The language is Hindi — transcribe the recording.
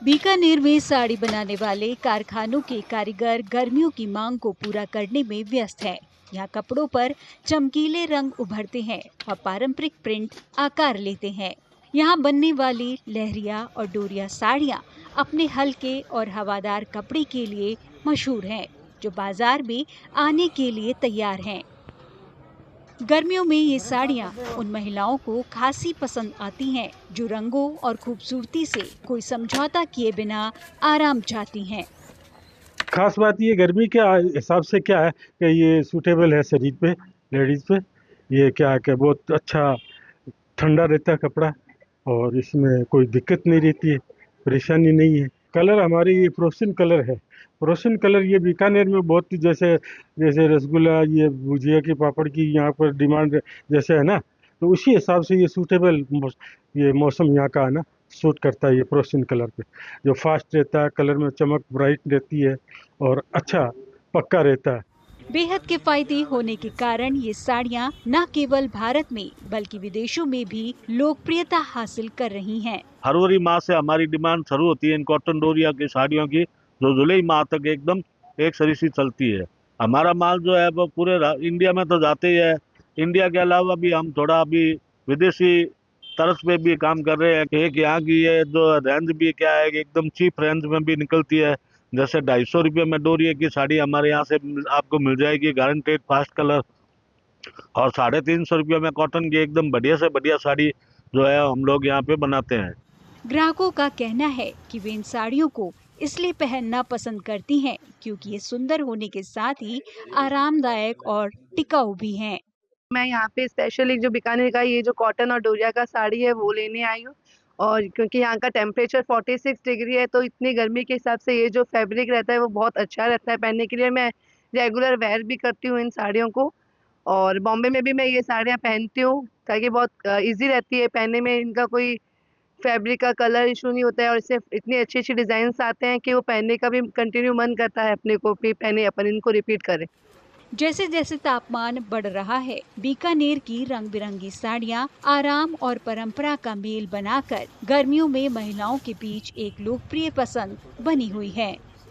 बीकानेर में साड़ी बनाने वाले कारखानों के कारीगर गर्मियों की मांग को पूरा करने में व्यस्त हैं। यहाँ कपड़ों पर चमकीले रंग उभरते हैं और पारंपरिक प्रिंट आकार लेते हैं। यहाँ बनने वाली लहरिया और डोरिया साड़ियाँ अपने हल्के और हवादार कपड़े के लिए मशहूर हैं, जो बाजार में आने के लिए तैयार हैं। गर्मियों में ये साड़ियाँ उन महिलाओं को खासी पसंद आती हैं जो रंगों और खूबसूरती से कोई समझौता किए बिना आराम चाहती हैं। खास बात ये गर्मी के हिसाब से क्या है कि ये सूटेबल है शरीर पे, लेडीज पे। ये क्या है कि बहुत अच्छा ठंडा रहता है कपड़ा और इसमें कोई दिक्कत नहीं रहती है, परेशानी नहीं है। कलर हमारे ये प्रोशन कलर है। प्रोशन कलर ये बीकानेर में बहुत ही जैसे जैसे रसगुल्ला, ये भुजिया की पापड़ की यहाँ पर डिमांड जैसे है ना, तो उसी हिसाब से ये सूटेबल ये मौसम यहाँ का है ना, सूट करता है ये प्रोशन कलर पे। जो फास्ट रहता है, कलर में चमक ब्राइट रहती है और अच्छा पक्का रहता है। बेहद किफायती होने के कारण ये साड़ियाँ न केवल भारत में बल्कि विदेशों में भी लोकप्रियता हासिल कर रही हैं। फरवरी माह से हमारी डिमांड शुरू होती है इन कॉटन डोरिया की साड़ियों की, जो जुलाई माह तक एकदम एक सरीसी चलती है। हमारा माल जो है वो पूरे इंडिया में तो जाते ही है। इंडिया के अलावा भी हम थोड़ा अभी विदेशी तर्ज पे भी काम कर रहे हैं। एक यहाँ की है जो रेंज भी क्या है कि एकदम चीप रेंज में भी निकलती है। जैसे 250 रुपये में डोरिया की साड़ी हमारे यहाँ से आपको मिल जाएगी, गारंटेड फास्ट कलर। और 350 रुपये में कॉटन की एकदम बढ़िया से बढ़िया साड़ी जो है हम लोग यहाँ पे बनाते हैं। ग्राहकों का कहना है कि वे इन साड़ियों को इसलिए पहनना पसंद करती हैं क्योंकि ये सुंदर होने के साथ ही आरामदायक और टिकाऊ भी हैं। मैं यहाँ पे स्पेशली जो बीकानेर का ये जो कॉटन और डोरिया का साड़ी है वो लेने आई हूँ। और क्योंकि यहाँ का टेम्परेचर 46 डिग्री है, तो इतनी गर्मी के हिसाब से ये जो फैब्रिक रहता है वो बहुत अच्छा रहता है पहनने के लिए। मैं रेगुलर वेयर भी करती हूँ इन साड़ियों को, और बॉम्बे में भी मैं ये साड़ियाँ पहनती हूँ ताकि बहुत ईजी रहती है पहनने में। इनका कोई फैब्रिक का कलर इशू नहीं होता है और इससे इतनी अच्छी अच्छी डिजाइन आते हैं कि वो पहनने का भी कंटिन्यू मन करता है अपने को भी पहने, अपन इनको रिपीट करें। जैसे जैसे तापमान बढ़ रहा है, बीकानेर की रंग बिरंगी साड़ियाँ आराम और परंपरा का मेल बनाकर गर्मियों में महिलाओं के बीच एक लोकप्रिय पसंद बनी हुई है।